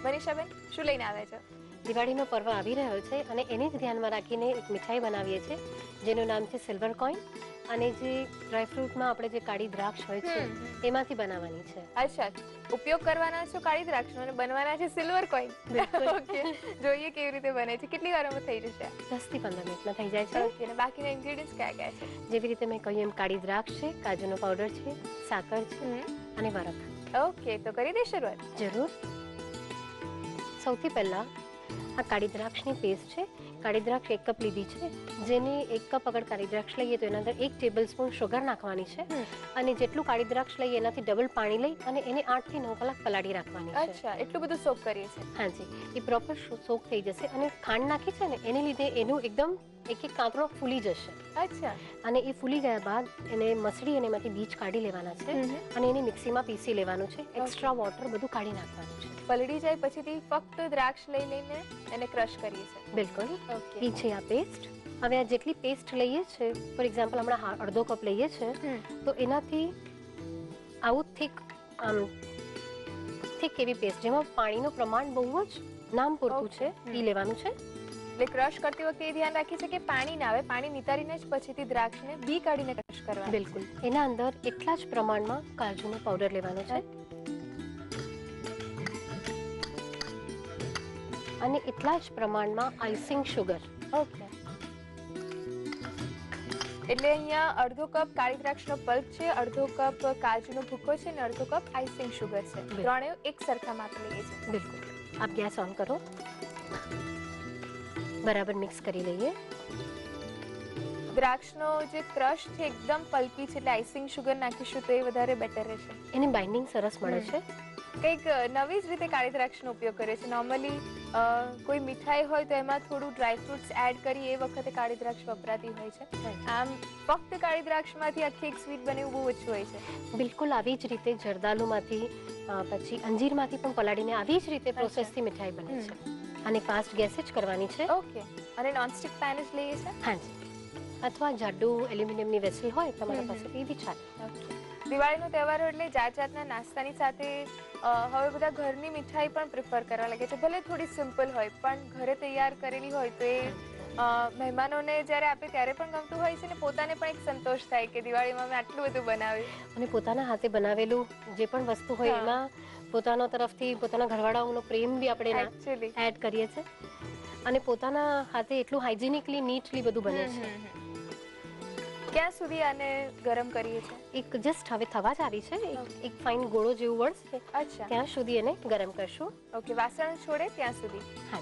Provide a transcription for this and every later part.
મનીષાબેન શું લઈને આવ્યા છો? દિવાળીનો પર્વ આવી રહ્યો છે અને એને જ ધ્યાનમાં રાખીને એક મીઠાઈ બનાવીએ છીએ જેનું નામ છે સિલ્વર કોઈન અને જે ડ્રાયફ્રૂટમાં આપણે જે કાળી દ્રાક્ષ હોય છે એમાંથી બનાવવાની છે. અચ્છા, ઉપયોગ કરવાના છો કાળી દ્રાક્ષનો અને બનવાના છે સિલ્વર કોઈન. ઓકે, જોઈએ કેવી રીતે બને છે. કેટલી વારમાં થઈ જશે? 10 થી 15 મિનિટમાં થઈ જાય છે. ઓકે, અને બાકીના ઇન્ગ્રેડિયન્ટ્સ કયા કયા છે? જેવી રીતે મેં કહ્યું એમ કાળી દ્રાક્ષ છે, કાજુનો પાવડર છે, સાકર છે અને વરખ. ઓકે, તો કરી દે શરૂઆત. જરૂર. સૌથી પહેલા આ કાળી દ્રાક્ષની પેસ્ટ છે. કાળી દ્રાક્ષ 1 કપ લીધી છે, જેને 1 કપ અગર કાળી દ્રાક્ષ લઈએ તો એના અંદર 1 ટેબલસ્પૂન શુગર નાખવાની છે અને જેટલું કાળી દ્રાક્ષ લઈએ એનાથી ડબલ પાણી લઈ અને એને 8 થી 9 કલાક પલાળી રાખવાની છે. અચ્છા, એટલું બધું સોક કરીએ છે? હાજી, એ પ્રોપર સોક થઈ જશે અને ખાંડ નાખી છે ને એને લીધે એનું એકદમ એક કાંકરો ફૂલી જશે. અચ્છા. અને એ ફૂલી ગયા બાદ એને મસળી અને એમાંથી બીજ કાઢી લેવાના છે અને એને મિક્સીમાં પીસી લેવાનું છે. એક્સ્ટ્રા વોટર બધું કાઢી નાખવાનું છે. પલળી જાય પછીથી ફક્ત દ્રાક્ષ લઈને એને ક્રશ કરીએ છે? બિલકુલ. ઓકે. એ છે આ પેસ્ટ. હવે આ જેટલી પેસ્ટ લઈએ છે, ફોર એક્ઝામ્પલ હમણાં અડધો કપ લઈએ છે તો એનાથી આવું થીક એવી પેસ્ટ જેમાં પાણીનું પ્રમાણ બહુ જ નામ પૂરતું છે એ લેવાનું છે. એટલે ક્રશ કરતી વખતે એ ધ્યાન રાખી છે કે પાણી ના આવે, પાણી નિતારીને જ પછીથી દ્રાક્ષને બી કાઢીને ક્રશ કરવાનું. બિલકુલ. એના અંદર એટલા જ પ્રમાણમાં કાજુનો પાવડર લેવાનો છે અને એટલા જ પ્રમાણમાં આઈસિંગ શુગર. ઓકે. એટલે અહીંયા અડધો કપ કાળી દ્રાક્ષનો પલ્પ છે, અડધો કપ કાજુનો ભૂકો છે અને અડધો કપ આઈસિંગ શુગર છે. ત્રણેય એક સરખા માપ લઈએ છે. બિલકુલ. આપ ગેસ ઓન કરો, બરાબર મિક્સ કરી લઈએ. દ્રાક્ષનો જે ક્રશ છે એકદમ પલ્પી છે એટલે આઈસિંગ શુગર નાખીશું તો એ વધારે બેટર રહેશે. એની બાઇન્ડિંગ સરસ મળે છે. કંઈક નવી જ રીતે કાળી દ્રાક્ષનો ઉપયોગ કરે છે. નોર્મલી કોઈ મીઠાઈ હોય તો એમાં થોડું ડ્રાયફ્રૂટ્સ એડ કરી એ વખતે કાળી દ્રાક્ષ વપરાતી હોય છે. આમ ફક્ત કાળી દ્રાક્ષમાંથી આખી એક સ્વીટ બને એવું બહુ ઓછું હોય છે. બિલકુલ આવી જ રીતે જરદાલુમાંથી પછી અંજીરમાંથી પણ પલાળીને આવી જ રીતે પ્રોસેસથી મીઠાઈ બને છે. અને ફાસ્ટ ગેસે જ કરવાની છે. ઓકે. અને નોનસ્ટિક પેન જ લઈએ છે? હાજી. અથવા જાડું એલ્યુમિનિયમની વેસલ હોય તમારા પાસે એ બી ચાલે. ઓકે. દિવાળીનો તહેવાર એટલે જાત જાતના નાસ્તાની સાથે હવે બધા ઘરની મીઠાઈ પણ પ્રિફર કરવા લાગે છે. ભલે થોડી સિમ્પલ હોય પણ ઘરે તૈયાર કરેલી હોય તો એ મહેમાનોને જ્યારે આપે ત્યારે પણ ગમતું હોય છે ને પોતાને પણ એક સંતોષ થાય કે દિવાળીમાં મેં આટલું બધું બનાવ્યું. અને પોતાના હાથે બનાવેલું જે પણ વસ્તુ હોય એમાં પોતાના તરફથી પોતાના ઘરવાળાઓનો પ્રેમ બી આપણે એડ કરીએ છીએ અને પોતાના હાથે એટલું હાઇજેનિકલી નીટલી બધું બને છે. ક્યાં સુધી આને ગરમ કરીએ છીએ? એક જસ્ટ હવે થવા જ આવી છે, એક ફાઇન ગોળો જેવું વળશે. અચ્છા. ત્યાં સુધી એને ગરમ કરશું. ઓકે. વાસણ છોડે ત્યાં સુધી? હા.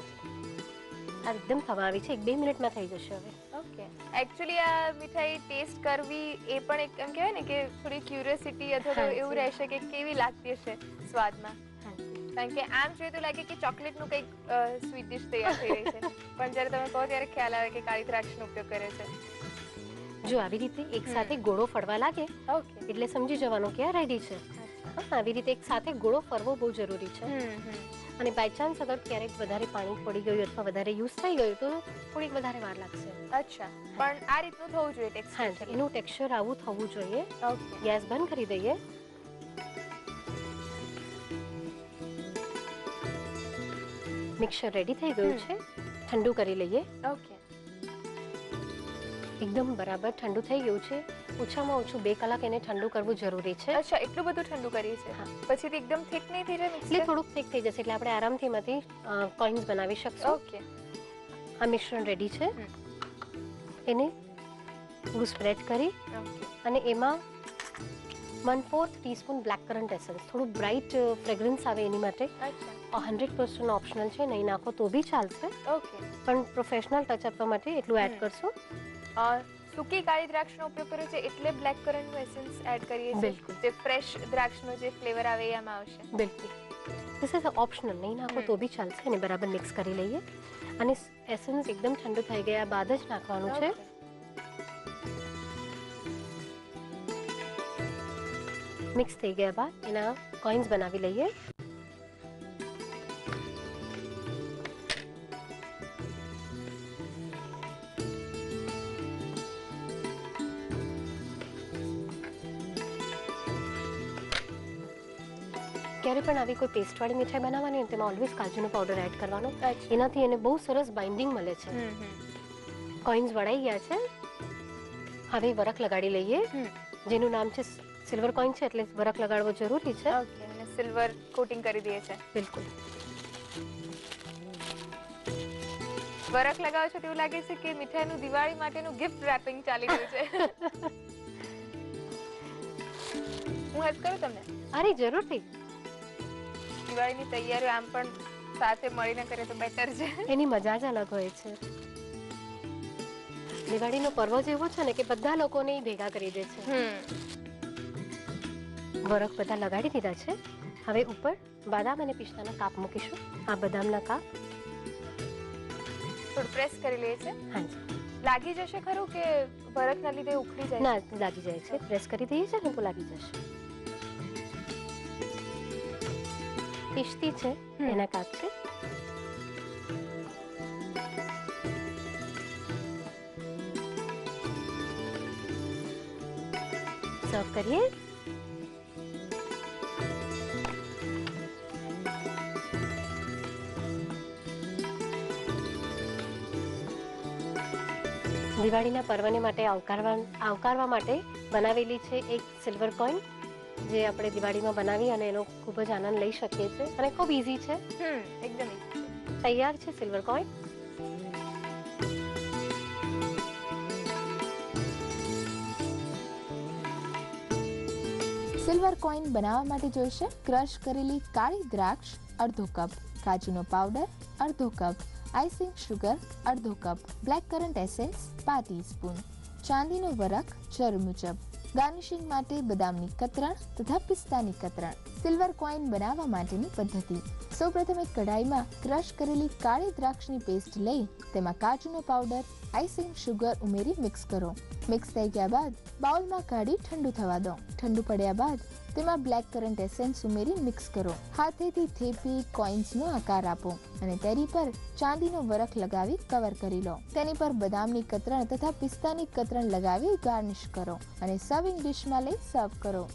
આ એકદમ થવા આવી છે, 1-2 મિનિટમાં થઈ જશે હવે. ઓકે. એકચ્યુઅલી આ મીઠાઈ ટેસ્ટ કરવી એ પણ એક એમ કહેવાય ને કે થોડી ક્યુરિયોસિટી અથવા એવું રહેશે કે કેવી લાગતી હશે સ્વાદમાં. કારણ કે આમ જોઈએ તો લાગે કે ચોકલેટનું કંઈક સ્વીટ ડિશ તૈયાર થઈ રહી છે પણ જ્યારે તમે કહો ત્યારે ખ્યાલ આવે કે કાળી દ્રાક્ષનો ઉપયોગ કરે છે. જો આવી રીતે એક સાથે ગોળો ફરવા લાગે એટલે સમજી જવાનું કે આ રેડી છે. આવી રીતે એક સાથે ગોળો ફરવો બહુ જરૂરી છે. અને બાય ચાન્સ અગર ક્યારેક વધારે પાણી પડી ગયું અથવા વધારે યુઝ થઈ ગયું તો થોડીક વધારે વાર લાગશે. અચ્છા. પણ આ રીતનું થવું જોઈએ ટેક્સચર? હા, એનું ટેક્સચર આવું થવું જોઈએ. ગેસ બંધ કરી દઈએ. મિક્સર રેડી થઈ ગયું છે, ઠંડુ કરી લઈએ. ઓકે. એકદમ બરાબર ઠંડુ થઈ ગયું છે. ઓછામાં ઓછું 2 કલાક એને ઠંડુ કરવું જરૂરી છે. અચ્છા, એટલું બધું ઠંડુ કરીએ છીએ? પછીથી એકદમ થીક નહીં થઈ જાય મિક્સર? એટલે થોડુંક થીક થઈ જશે એટલે આપણે આરામથી એમાંથી કોઇન્સ બનાવી શકશું. ઓકે. આ મિશ્રણ રેડી છે. એને થોડું સ્પ્રેડ કરી અને એમાં 1/4 ટીસ્પૂન બ્લેક કરન્ટ એસન્સ, થોડું બ્રાઇટ ફ્રેગ્રન્સ આવે એની માટે. 100% ઓપ્શનલ છે, નહીં નાખો તો બી ચાલશે. ઓકે. પણ પ્રોફેશનલ ટચ આપવા માટે એટલું એડ કરશું. સૂકી કાળી દ્રાક્ષનો ઉપયોગ કર્યો છે એટલે બ્લેક કરન્ટનું એસન્સ એડ કરીએ છીએ. બિલકુલ. જે ફ્રેશ દ્રાક્ષનો જે ફ્લેવર આવે એ આમાં આવશે. બિલકુલ. ધીસ ઇઝ ઓપ્શનલ, નહીં નાખો તો બી ચાલશે. અને બરાબર મિક્સ કરી લઈએ અને એસન્સ એકદમ ઠંડુ થઈ ગયા બાદ જ નાખવાનું છે. મિક્સ થઈ ગયા બાદ એના કોઇન્સ બનાવી લઈએ. ક્યારે પણ આવી કોઈ પેસ્ટવાળી મીઠાઈ બનાવવાની હોય તેમાં ઓલવેઝ કાજુનો પાવડર એડ કરવાનો. એનાથી એને બહુ સરસ બાઇન્ડિંગ મળે છે. કોઇન્સ વળાઈ ગયા છે. હવે વરખ લગાડી લઈએ, જેનું નામ છે સિલ્વર કોઇન છે એટલે વરખ લગાડવો જરૂરી છે. ઓકે, અને સિલ્વર કોટિંગ કરી દઈએ છે. બિલકુલ. વરખ લગાવો છો તેવું લાગે છે કે મીઠાઈનું દિવાળી માટેનું ગિફ્ટ રેપિંગ ચાલી રહ્યું છે. હું હેલ્પ કરું તમને? અરે જરૂરથી. દિવાળીની તૈયારીઓ આમ પણ સાથે મળીને કરીએ તો બેટર છે. એની મજા જ અલગ હોય છે. દિવાળીનો પર્વ જ એવો છે ને કે બધા લોકોને ભેગા કરી દે છે. વરખ બધા લગાડી દીધા છે. હવે ઉપર બદામ અને પિસ્તાના કાપ મૂકીશું. આ બદામના કાપ થોડું પ્રેસ કરી લઈએ છે. હાજી. લાગી જશે ખરું કે વરખના લીધે ઉખડી જાય? ના, લાગી જાય છે. પ્રેસ કરી દઈએ છે ને તો લાગી જશે. પિસ્તી છે એના કાપ છે. સર્વ કરીએ. દિવાળીના પર્વને માટે આવકારવા માટે બનાવેલી છે એક સિલ્વર કોઇન, જે આપણે દિવાળીમાં બનાવી અને એનો ખૂબ જ આનંદ લઈ શકીએ છીએ અને ખૂબ ઇઝી છે. એકદમ તૈયાર છે સિલ્વર કોઇન. સિલ્વર કોઇન બનાવવા માટે જોઈશે ક્રશ કરેલી કાળી દ્રાક્ષ અડધો કપ, કાજુનો પાવડર અડધો કપ, આઈસિંગ શુગર અડધો cup, black currant essence 5 teaspoon, ચાંદીનો વરખ જરૂર મુજબ, ગાર્નિશિંગ માટે બદામની કતરણ તથા પિસ્તાની કતરણ. સિલ્વર કોઇન બનાવવા માટેની પદ્ધતિ: સૌપ્રથમ એક કઢાઈમાં ક્રશ કરેલી કાળી દ્રાક્ષની પેસ્ટ લઈ તેમાં કાજુનો પાવડર, આઈસિંગ શુગર ઉમેરી મિક્સ કરો. મિક્સ થઈ ગયા બાદ બાઉલમાં કાઢી ઠંડુ થવા દો. ઠંડુ પડ્યા બાદ તેમાં બ્લેક કરન્ટ એસેન્સ ઉમેરી મિક્સ કરો. હાથેથી થેપી કોઇન્સનો આકાર આપો અને તેની પર ચાંદીનો વરખ લગાવી કવર કરી લો. તેની પર બદામની કતરણ તથા પિસ્તાની કતરણ લગાવી ગાર્નિશ કરો અને સર્વિંગ ડિશમાં લઈ સર્વ કરો.